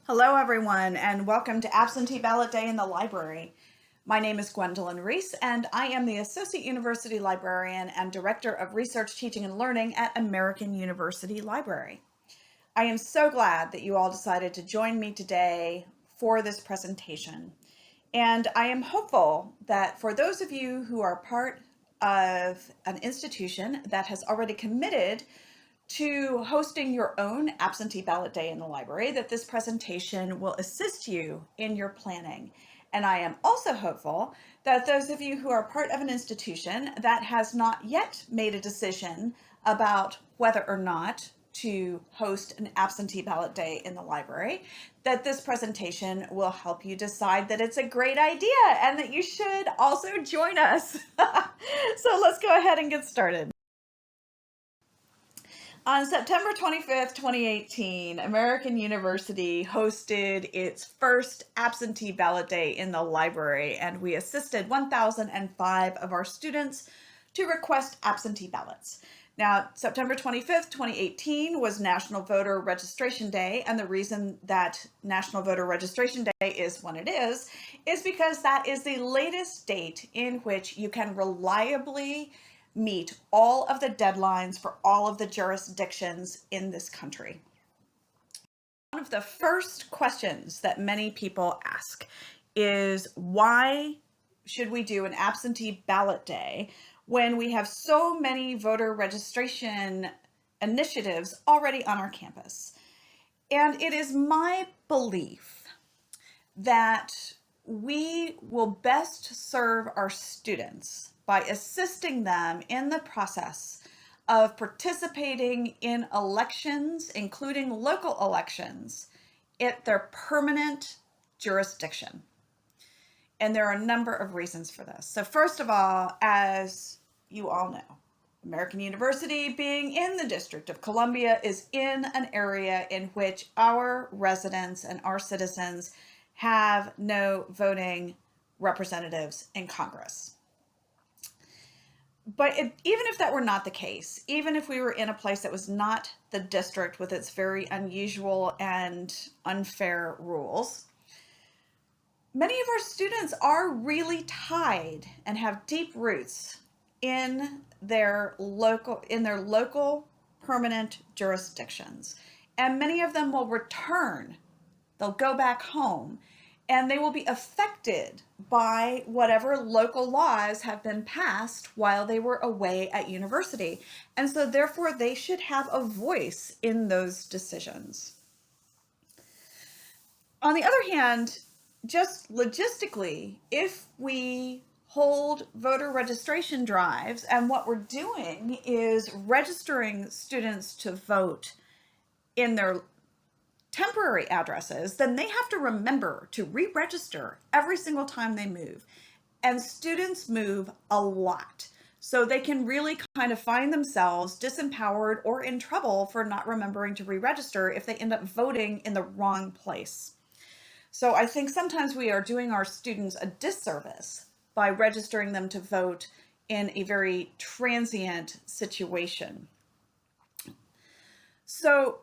Hello, everyone, and welcome to Absentee Ballot Day in the Library. My name is Gwendolyn Reese, and I am the Associate University Librarian and Director of Research, Teaching, and Learning at American University Library. I am so glad that you all decided to join me today for this presentation. And I am hopeful that for those of you who are part of an institution that has already committed to hosting your own absentee ballot day in the library, that this presentation will assist you in your planning. And I am also hopeful that those of you who are part of an institution that has not yet made a decision about whether or not to host an absentee ballot day in the library, that this presentation will help you decide that it's a great idea and that you should also join us. So let's go ahead and get started. On September 25th, 2018, American University hosted its first absentee ballot day in the library, and we assisted 1,005 of our students to request absentee ballots. Now, September 25th, 2018 was National Voter Registration Day, and the reason that National Voter Registration Day is when it is because that is the latest date in which you can reliably meet all of the deadlines for all of the jurisdictions in this country. One of the first questions that many people ask is, why should we do an absentee ballot day when we have so many voter registration initiatives already on our campus? And it is my belief that we will best serve our students by assisting them in the process of participating in elections, including local elections, at their permanent jurisdiction. And there are a number of reasons for this. So first of all, as you all know, American University, being in the District of Columbia, is in an area in which our residents and our citizens have no voting representatives in Congress. But even if that were not the case, even if we were in a place that was not the district with its very unusual and unfair rules, many of our students are really tied and have deep roots in their local permanent jurisdictions. And many of them will return. They'll go back home, and they will be affected by whatever local laws have been passed while they were away at university. And so therefore they should have a voice in those decisions. On the other hand, just logistically, if we hold voter registration drives and what we're doing is registering students to vote in their temporary addresses, then they have to remember to re-register every single time they move. And students move a lot. So they can really kind of find themselves disempowered or in trouble for not remembering to re-register if they end up voting in the wrong place. So I think sometimes we are doing our students a disservice by registering them to vote in a very transient situation. So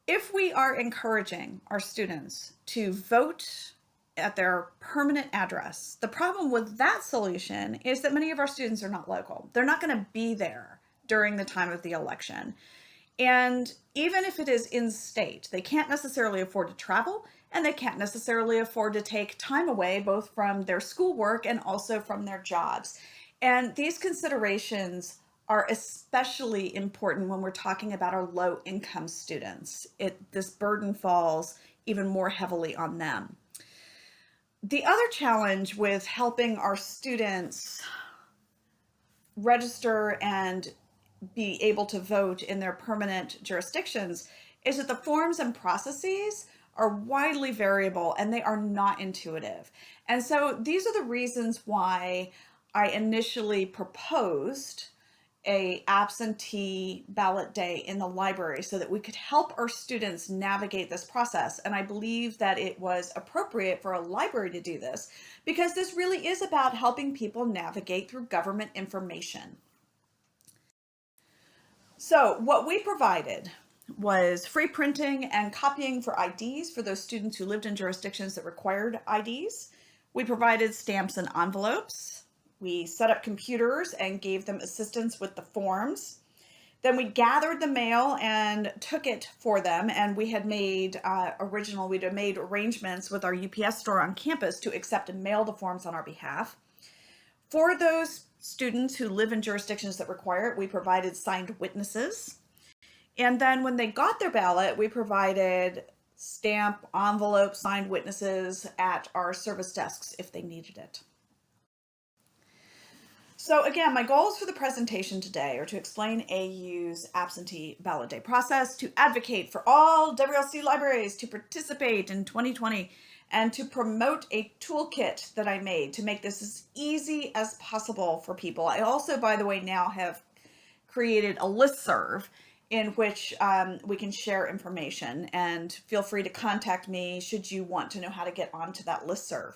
if we are encouraging our students to vote at their permanent address, the problem with that solution is that many of our students are not local. They're not going to be there during the time of the election. And even if it is in state, they can't necessarily afford to travel, and they can't necessarily afford to take time away, both from their schoolwork and also from their jobs. And these considerations are especially important when we're talking about our low-income students. This burden falls even more heavily on them. The other challenge with helping our students register and be able to vote in their permanent jurisdictions is that the forms and processes are widely variable and they are not intuitive. And so these are the reasons why I initially proposed a absentee ballot day in the library so that we could help our students navigate this process. And I believe that it was appropriate for a library to do this because this really is about helping people navigate through government information. So what we provided was free printing and copying for IDs for those students who lived in jurisdictions that required IDs. We provided stamps and envelopes. We set up computers and gave them assistance with the forms. Then we gathered the mail and took it for them, and we had made arrangements with our UPS store on campus to accept and mail the forms on our behalf. For those students who live in jurisdictions that require it, we provided signed witnesses. And then when they got their ballot, we provided stamp, envelope, signed witnesses at our service desks if they needed it. So again, my goals for the presentation today are to explain AU's absentee ballot day process, to advocate for all WRLC libraries to participate in 2020, and to promote a toolkit that I made to make this as easy as possible for people. I also, by the way, now have created a listserv in which we can share information, and feel free to contact me should you want to know how to get onto that listserv.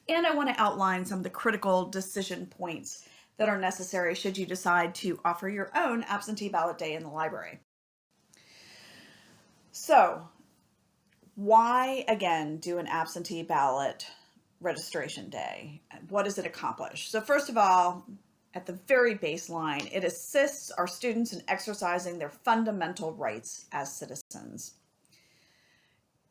And I want to outline some of the critical decision points that are necessary should you decide to offer your own absentee ballot day in the library. So, why again do an absentee ballot registration day? What does it accomplish? So first of all, at the very baseline, it assists our students in exercising their fundamental rights as citizens.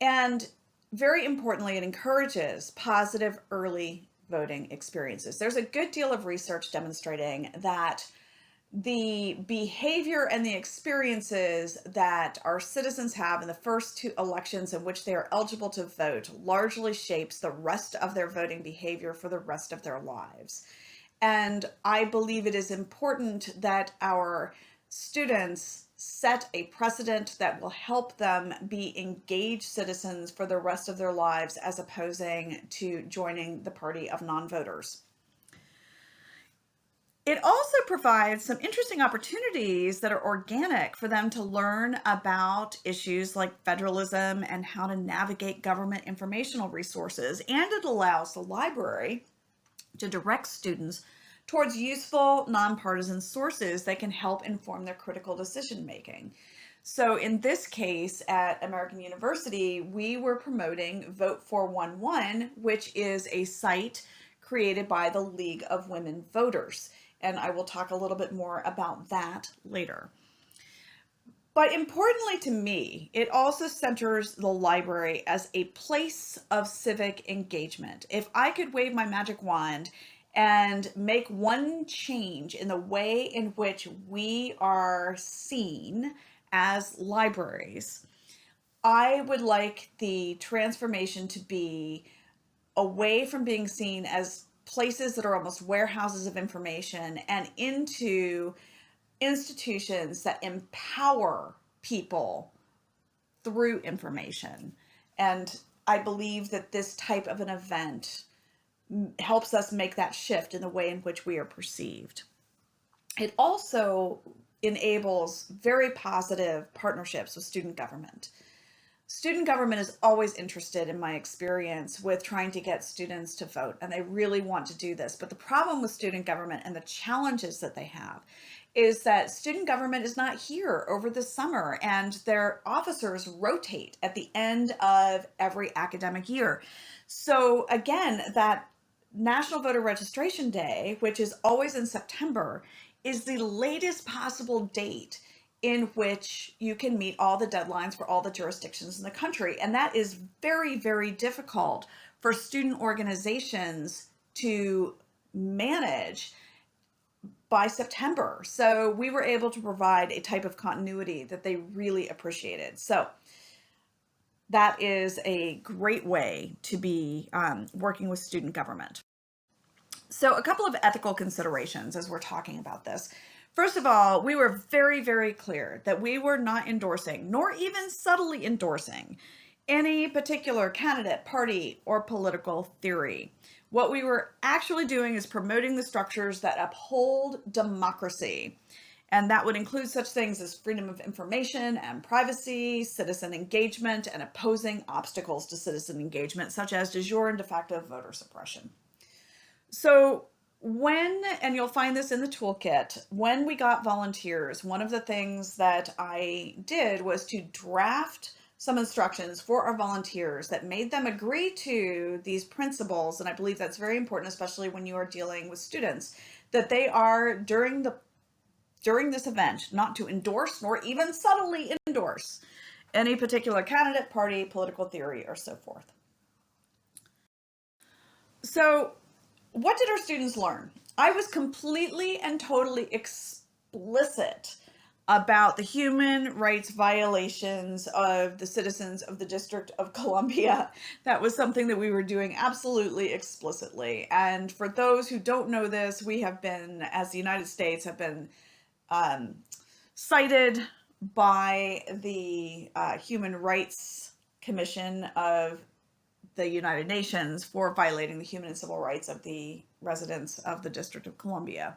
And very importantly, it encourages positive early voting experiences. There's a good deal of research demonstrating that the behavior and the experiences that our citizens have in the first two elections in which they are eligible to vote largely shapes the rest of their voting behavior for the rest of their lives. And I believe it is important that our students set a precedent that will help them be engaged citizens for the rest of their lives, as opposing to joining the party of non-voters. It also provides some interesting opportunities that are organic for them to learn about issues like federalism and how to navigate government informational resources. And it allows the library to direct students towards useful, nonpartisan sources that can help inform their critical decision making. So in this case at American University, we were promoting Vote 411, which is a site created by the League of Women Voters. And I will talk a little bit more about that later. But importantly to me, it also centers the library as a place of civic engagement. If I could wave my magic wand and make one change in the way in which we are seen as libraries, I would like the transformation to be away from being seen as places that are almost warehouses of information and into institutions that empower people through information. And I believe that this type of an event helps us make that shift in the way in which we are perceived. It also enables very positive partnerships with student government. Student government is always interested, in my experience, with trying to get students to vote, and they really want to do this. But the problem with student government and the challenges that they have is that student government is not here over the summer, and their officers rotate at the end of every academic year. So again, that National Voter Registration Day, which is always in September, is the latest possible date in which you can meet all the deadlines for all the jurisdictions in the country. And that is very, very difficult for student organizations to manage by September. So we were able to provide a type of continuity that they really appreciated. So that is a great way to be working with student government. So a couple of ethical considerations as we're talking about this. First of all, we were very, very clear that we were not endorsing, nor even subtly endorsing, any particular candidate, party, or political theory. What we were actually doing is promoting the structures that uphold democracy. And that would include such things as freedom of information and privacy, citizen engagement, and opposing obstacles to citizen engagement, such as de jure and de facto voter suppression. So And you'll find this in the toolkit, when we got volunteers, one of the things that I did was to draft some instructions for our volunteers that made them agree to these principles. And I believe that's very important, especially when you are dealing with students, that they are during this event not to endorse nor even subtly endorse any particular candidate, party, political theory, or so forth. So what did our students learn? I was completely and totally explicit about the human rights violations of the citizens of the District of Columbia. That was something that we were doing absolutely explicitly. And for those who don't know this, we have been, as the United States, have been cited by the Human Rights Commission of the United Nations for violating the human and civil rights of the residents of the District of Columbia.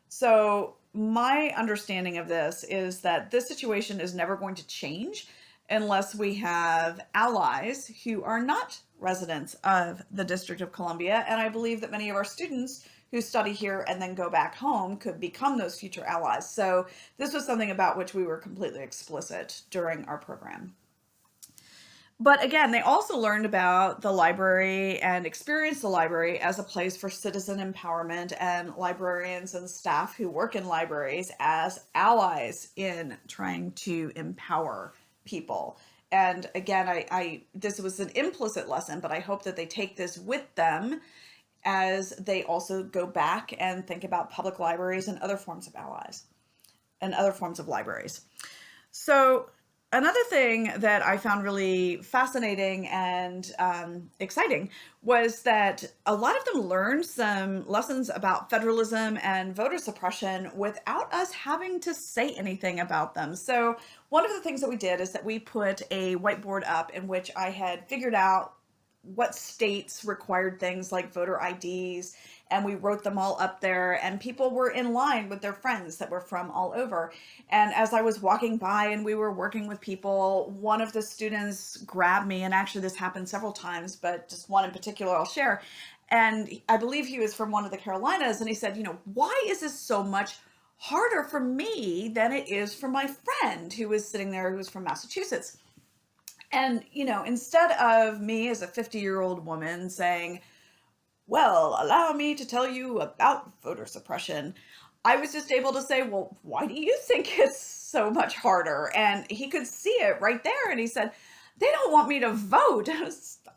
So my understanding of this is that this situation is never going to change unless we have allies who are not residents of the District of Columbia. And I believe that many of our students who study here and then go back home could become those future allies. So this was something about which we were completely explicit during our program. But again, they also learned about the library and experienced the library as a place for citizen empowerment, and librarians and staff who work in libraries as allies in trying to empower people. And again, this was an implicit lesson, but I hope that they take this with them as they also go back and think about public libraries and other forms of allies and other forms of libraries. So another thing that I found really fascinating and exciting was that a lot of them learned some lessons about federalism and voter suppression without us having to say anything about them. So one of the things that we did is that we put a whiteboard up in which I had figured out what states required things like voter IDs, and we wrote them all up there, and people were in line with their friends that were from all over. And as I was walking by and we were working with people, one of the students grabbed me, and actually this happened several times, but just one in particular I'll share. And I believe he was from one of the Carolinas, and he said, why is this so much harder for me than it is for my friend who was sitting there, who was from Massachusetts? And, instead of me as a 50-year-old woman saying, well, allow me to tell you about voter suppression, I was just able to say, well, why do you think it's so much harder? And he could see it right there. And he said, they don't want me to vote.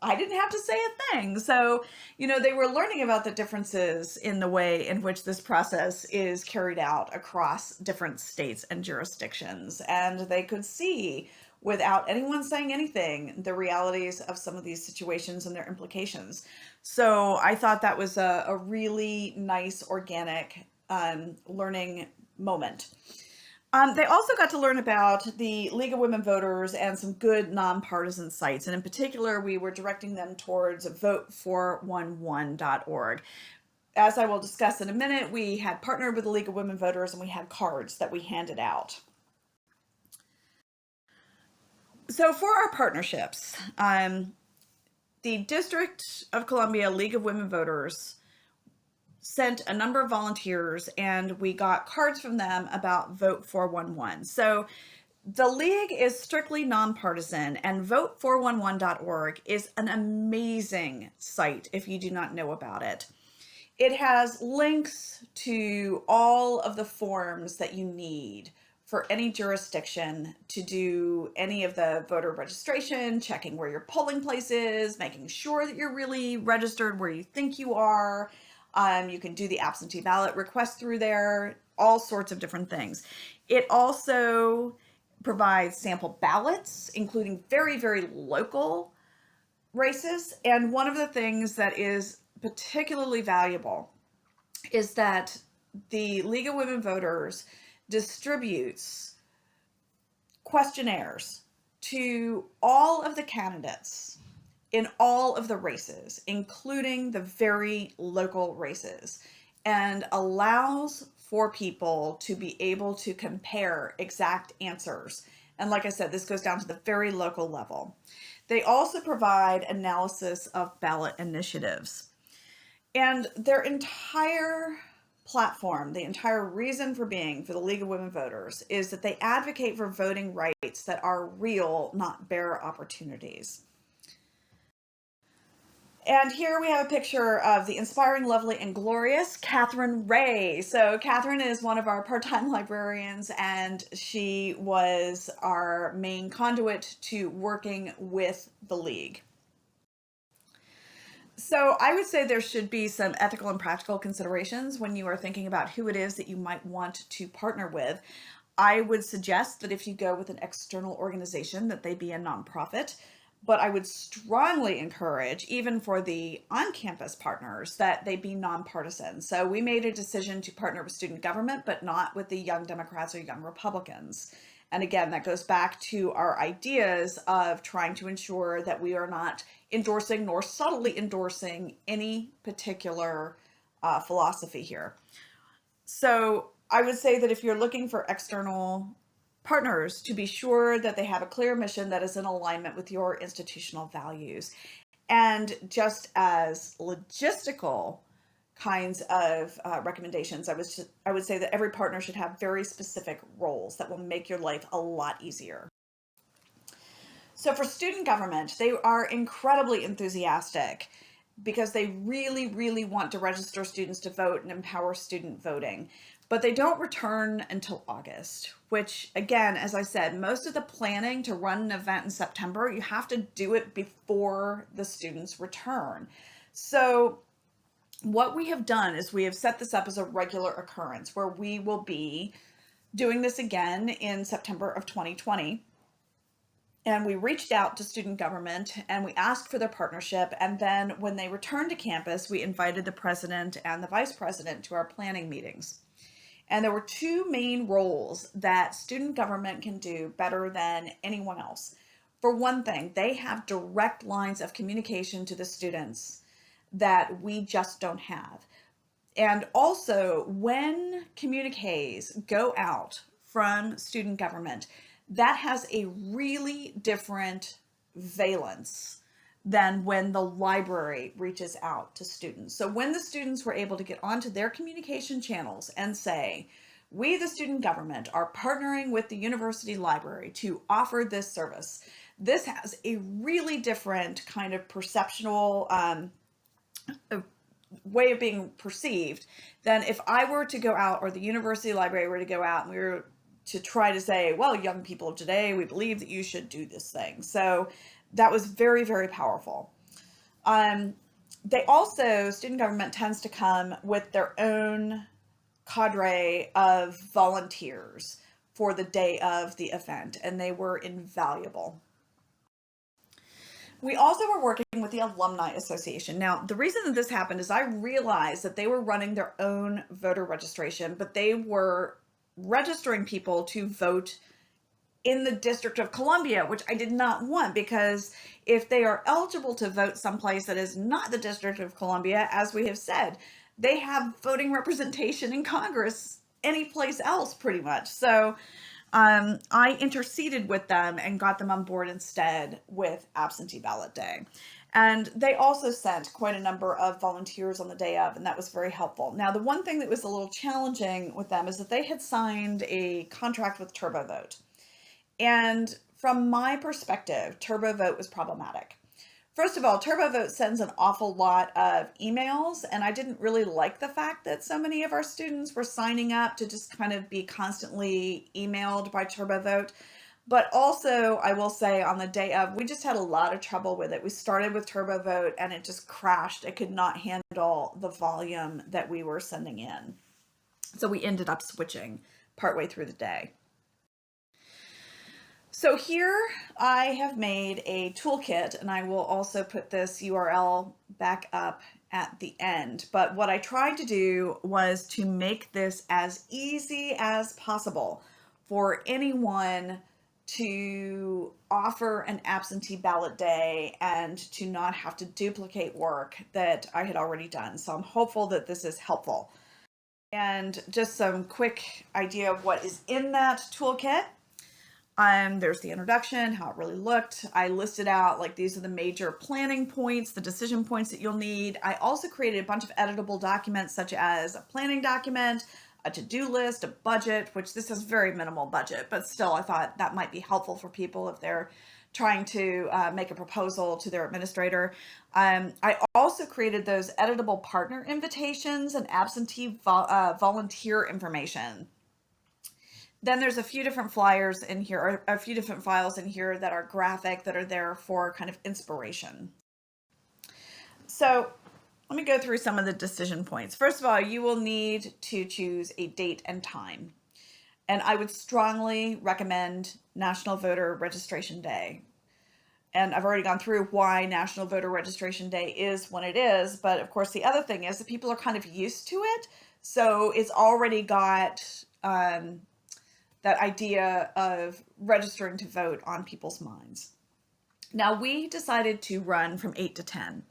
I didn't have to say a thing. So, they were learning about the differences in the way in which this process is carried out across different states and jurisdictions. And they could see, without anyone saying anything, the realities of some of these situations and their implications. So I thought that was a really nice, organic learning moment. They also got to learn about the League of Women Voters and some good nonpartisan sites. And in particular, we were directing them towards vote411.org. As I will discuss in a minute, we had partnered with the League of Women Voters, and we had cards that we handed out. So for our partnerships, the District of Columbia League of Women Voters sent a number of volunteers, and we got cards from them about Vote 411. So the League is strictly nonpartisan, and vote411.org is an amazing site if you do not know about it. It has links to all of the forms that you need for any jurisdiction to do any of the voter registration, checking where your polling place is, making sure that you're really registered where you think you are. You can do the absentee ballot request through there, all sorts of different things. It also provides sample ballots, including very, very local races. And one of the things that is particularly valuable is that the League of Women Voters distributes questionnaires to all of the candidates in all of the races, including the very local races, and allows for people to be able to compare exact answers. And like I said, this goes down to the very local level. They also provide analysis of ballot initiatives. And their entire platform, the entire reason for being for the League of Women Voters, is that they advocate for voting rights that are real, not bare opportunities. And here we have a picture of the inspiring, lovely, and glorious Catherine Ray. So Catherine is one of our part-time librarians, and she was our main conduit to working with the League. So I would say there should be some ethical and practical considerations when you are thinking about who it is that you might want to partner with. I would suggest that if you go with an external organization, that they be a nonprofit. But I would strongly encourage, even for the on-campus partners, that they be nonpartisan. So we made a decision to partner with student government, but not with the Young Democrats or Young Republicans. And again, that goes back to our ideas of trying to ensure that we are not endorsing nor subtly endorsing any particular philosophy here. So I would say that if you're looking for external partners, to be sure that they have a clear mission that is in alignment with your institutional values. And just as logistical kinds of recommendations, I would say that every partner should have very specific roles that will make your life a lot easier. So for student government, they are incredibly enthusiastic because they really, really want to register students to vote and empower student voting. But they don't return until August, which again, as I said, most of the planning to run an event in September, you have to do it before the students return. So what we have done is we have set this up as a regular occurrence where we will be doing this again in September of 2020. And we reached out to student government and we asked for their partnership. And then when they returned to campus, we invited the president and the vice president to our planning meetings. And there were two main roles that student government can do better than anyone else. For one thing, they have direct lines of communication to the students that we just don't have. And also, when communiques go out from student government, that has a really different valence than when the library reaches out to students. So when the students were able to get onto their communication channels and say, we, the student government, are partnering with the university library to offer this service, this has a really different kind of perceptual way of being perceived than if I were to go out, or the university library were to go out and we were to try to say, well, young people of today, we believe that you should do this thing. So that was very, very powerful. They also, student government tends to come with their own cadre of volunteers for the day of the event, and they were invaluable. We also were working with the Alumni Association. Now, the reason that this happened is I realized that they were running their own voter registration, but they were registering people to vote in the District of Columbia, which I did not want, because if they are eligible to vote someplace that is not the District of Columbia, as we have said, they have voting representation in Congress any place else pretty much. So I interceded with them and got them on board instead with Absentee Ballot Day. And they also sent quite a number of volunteers on the day of, and that was very helpful. Now, the one thing that was a little challenging with them is that they had signed a contract with TurboVote. And from my perspective, TurboVote was problematic. First of all, TurboVote sends an awful lot of emails, and I didn't really like the fact that so many of our students were signing up to just kind of be constantly emailed by TurboVote. But also, I will say on the day of, we just had a lot of trouble with it. We started with TurboVote and it just crashed. It could not handle the volume that we were sending in. So we ended up switching partway through the day. So here I have made a toolkit, and I will also put this URL back up at the end. But what I tried to do was to make this as easy as possible for anyone to offer an absentee ballot day and to not have to duplicate work that I had already done. So I'm hopeful that this is helpful. And just some quick idea of what is in that toolkit. There's the introduction, how it really looked. I listed out like these are the major planning points, the decision points that you'll need. I also created a bunch of editable documents such as a planning document, a to-do list, a budget, which this is very minimal budget, but still I thought that might be helpful for people if they're trying to make a proposal to their administrator. I also created those editable partner invitations and absentee volunteer information. Then there's a few different flyers in here, or a few different files in here that are graphic, that are there for kind of inspiration. So let me go through some of the decision points. First of all, you will need to choose a date and time. And I would strongly recommend National Voter Registration Day. And I've already gone through why National Voter Registration Day is when it is. But of course, the other thing is that people are kind of used to it. So it's already got that idea of registering to vote on people's minds. Now, we decided to run from 8 to 10.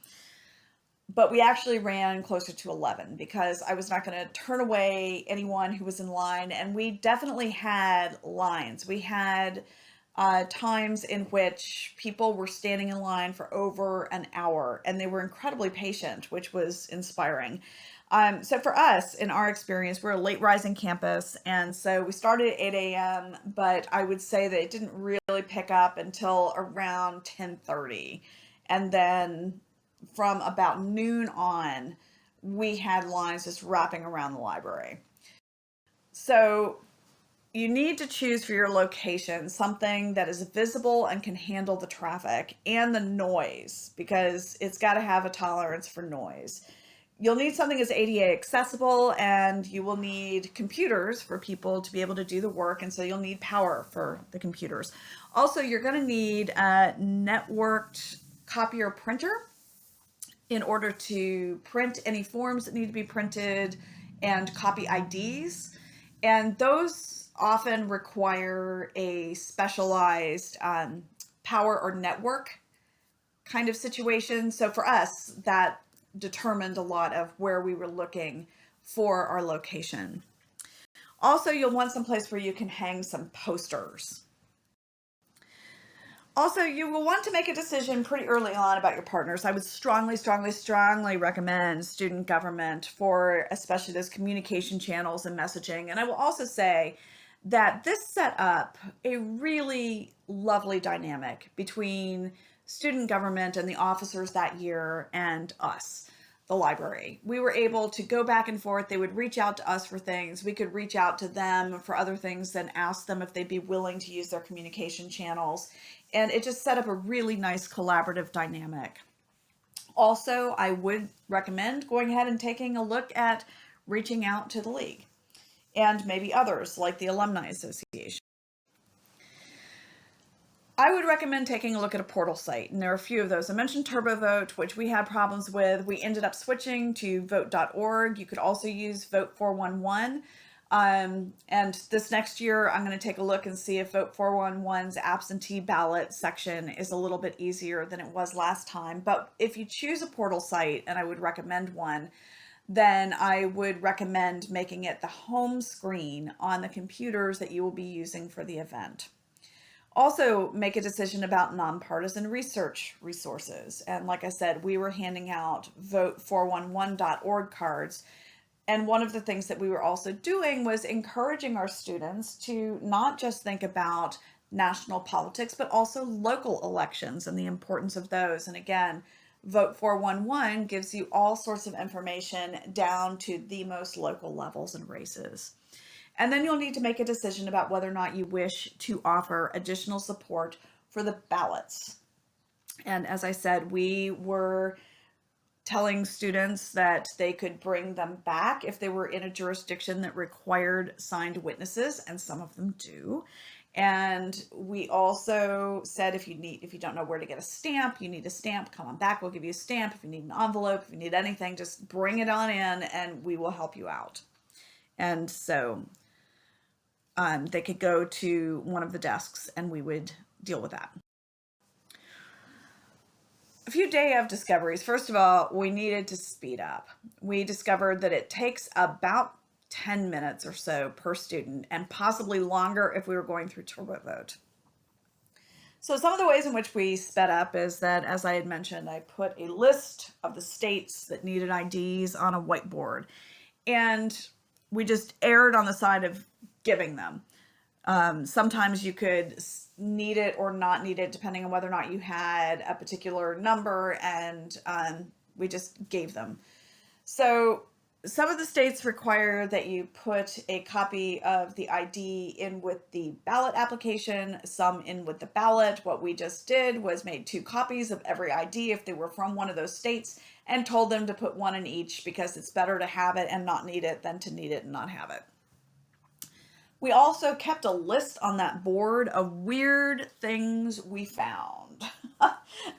But we actually ran closer to 11 because I was not going to turn away anyone who was in line. And we definitely had lines. We had times in which people were standing in line for over an hour, and they were incredibly patient, which was inspiring. So for us, in our experience, we're a late rising campus, and so we started at 8 a.m., but I would say that it didn't really pick up until around 10:30. And then from about noon on, we had lines just wrapping around the library. So you need to choose for your location something that is visible and can handle the traffic and the noise, because it's got to have a tolerance for noise. You'll need something that's ADA accessible, and you will need computers for people to be able to do the work, and so you'll need power for the computers. Also, you're going to need a networked copier printer in order to print any forms that need to be printed and copy IDs. And those often require a specialized power or network kind of situation. So for us, that determined a lot of where we were looking for our location. Also, you'll want some place where you can hang some posters. Also, you will want to make a decision pretty early on about your partners. I would strongly, strongly, strongly recommend student government for especially those communication channels and messaging. And I will also say that this set up a really lovely dynamic between student government and the officers that year and us, the library. We were able to go back and forth. They would reach out to us for things. We could reach out to them for other things and ask them if they'd be willing to use their communication channels. And it just set up a really nice collaborative dynamic. Also, I would recommend going ahead and taking a look at reaching out to the league and maybe others like the Alumni Association. I would recommend taking a look at a portal site, and there are a few of those. I mentioned TurboVote, which we had problems with. We ended up switching to vote.org. You could also use Vote 411. And this next year, I'm going to take a look and see if Vote 411's absentee ballot section is a little bit easier than it was last time. But if you choose a portal site, and I would recommend one, then I would recommend making it the home screen on the computers that you will be using for the event. Also, make a decision about nonpartisan research resources. And like I said, we were handing out vote411.org cards. And one of the things that we were also doing was encouraging our students to not just think about national politics, but also local elections and the importance of those. And again, Vote 411 gives you all sorts of information down to the most local levels and races. And then you'll need to make a decision about whether or not you wish to offer additional support for the ballots. And as I said, we were telling students that they could bring them back if they were in a jurisdiction that required signed witnesses, and some of them do. And we also said if you don't know where to get a stamp, you need a stamp, come on back, we'll give you a stamp. If you need an envelope, if you need anything, just bring it on in and we will help you out. And so they could go to one of the desks and we would deal with that. A few day of discoveries. First of all, we needed to speed up. We discovered that it takes about 10 minutes or so per student, and possibly longer if we were going through TurboVote. So some of the ways in which we sped up is that, as I had mentioned, I put a list of the states that needed IDs on a whiteboard, and we just erred on the side of giving them. Sometimes you could need it or not need it depending on whether or not you had a particular number, and we just gave them. So some of the states require that you put a copy of the ID in with the ballot application, some in with the ballot. What we just did was made 2 copies of every ID if they were from one of those states, and told them to put 1 in each, because it's better to have it and not need it than to need it and not have it. We also kept a list on that board of weird things we found.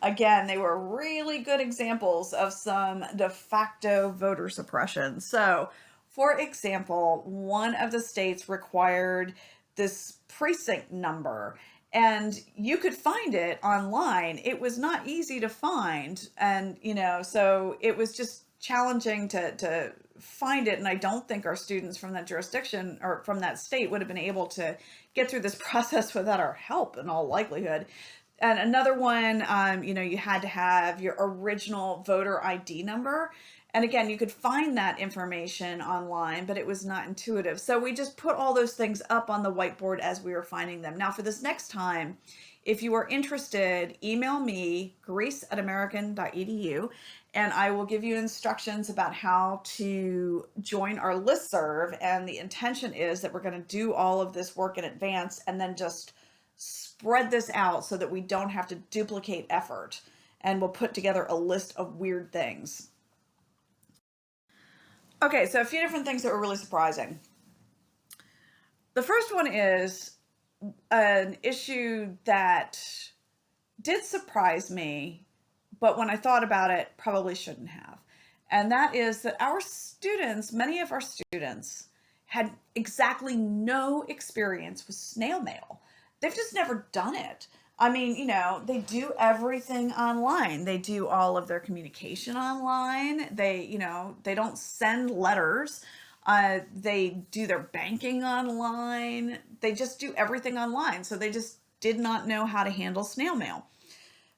Again, they were really good examples of some de facto voter suppression. So, for example, one of the states required this precinct number, and you could find it online. It was not easy to find, and so it was just challenging to find it, and I don't think our students from that jurisdiction or from that state would have been able to get through this process without our help in all likelihood. And another one, you had to have your original voter ID number. And again, you could find that information online, but it was not intuitive. So we just put all those things up on the whiteboard as we were finding them. Now, for this next time, if you are interested, email me, greece@american.edu, and I will give you instructions about how to join our listserv. And the intention is that we're going to do all of this work in advance and then just spread this out so that we don't have to duplicate effort. And we'll put together a list of weird things. Okay, so a few different things that were really surprising. The first one is an issue that did surprise me, but when I thought about it, probably shouldn't have. And that is that many of our students, had exactly no experience with snail mail. They've just never done it. I mean, they do everything online. They do all of their communication online. They don't send letters. They do their banking online. They just do everything online. So they just did not know how to handle snail mail.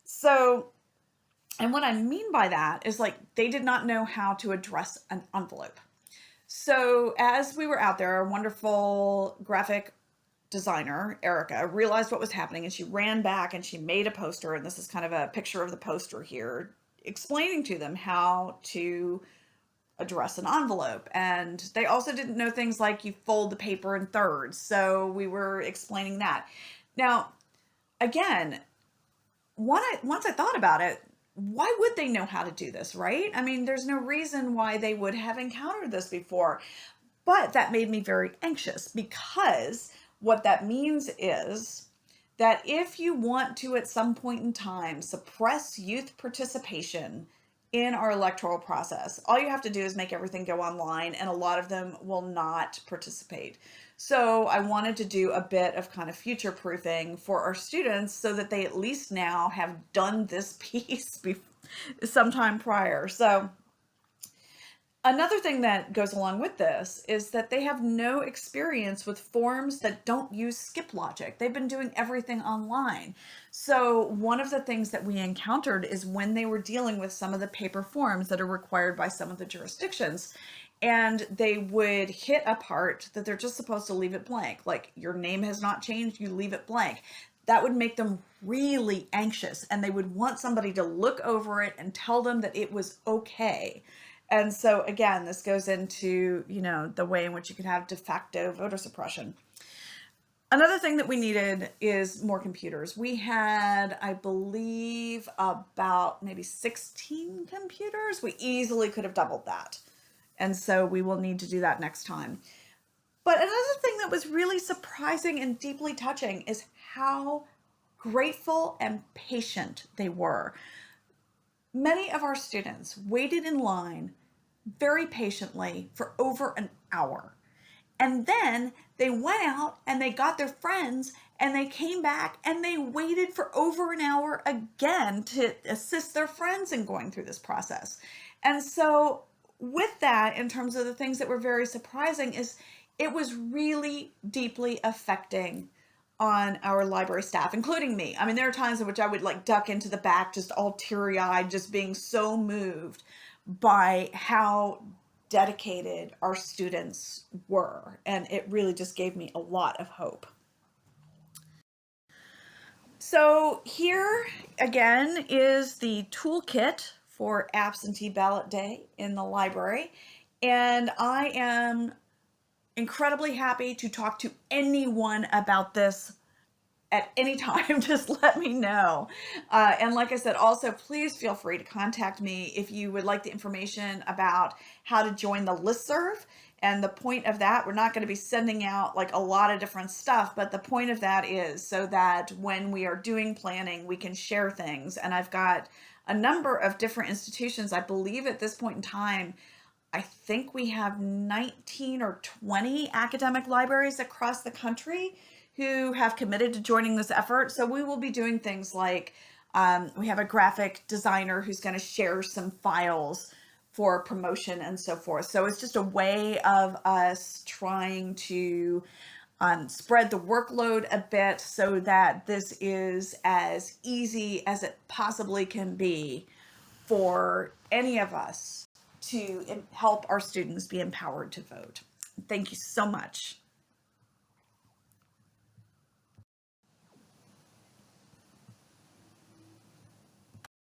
So, and what I mean by that is, like, they did not know how to address an envelope. So as we were out there, our wonderful graphic designer, Erica, realized what was happening, and she ran back and she made a poster, and this is kind of a picture of the poster here, explaining to them how to address an envelope. And they also didn't know things like you fold the paper in thirds, so we were explaining that. Now, again, once I thought about it, why would they know how to do this, right? I mean, there's no reason why they would have encountered this before. But that made me very anxious, because what that means is that if you want to, at some point in time, suppress youth participation in our electoral process, all you have to do is make everything go online, and a lot of them will not participate. So I wanted to do a bit of kind of future proofing for our students so that they at least now have done this piece sometime prior. So another thing that goes along with this is that they have no experience with forms that don't use skip logic. They've been doing everything online. So one of the things that we encountered is when they were dealing with some of the paper forms that are required by some of the jurisdictions, and they would hit a part that they're just supposed to leave it blank. Like, your name has not changed, you leave it blank. That would make them really anxious, and they would want somebody to look over it and tell them that it was okay. And so again, this goes into, the way in which you could have de facto voter suppression. Another thing that we needed is more computers. We had, I believe, about maybe 16 computers. We easily could have doubled that. And so we will need to do that next time. But another thing that was really surprising and deeply touching is how grateful and patient they were. Many of our students waited in line very patiently for over an hour. And then they went out and they got their friends, and they came back and they waited for over an hour again to assist their friends in going through this process. And so with that, in terms of the things that were very surprising, is it was really deeply affecting on our library staff, including me. I mean, there are times in which I would like duck into the back, just all teary-eyed, just being so moved by how dedicated our students were. And it really just gave me a lot of hope. So here again is the toolkit for Absentee Ballot Day in the library. And I am incredibly happy to talk to anyone about this at any time. Just let me know. And like I said, also, please feel free to contact me if you would like the information about how to join the listserv. And the point of that, we're not going to be sending out like a lot of different stuff, but the point of that is so that when we are doing planning, we can share things. And I've got a number of different institutions. I believe at this point in time, I think we have 19 or 20 academic libraries across the country who have committed to joining this effort. So we will be doing things like we have a graphic designer who's going to share some files for promotion and so forth. So it's just a way of us trying to spread the workload a bit so that this is as easy as it possibly can be for any of us to help our students be empowered to vote. Thank you so much.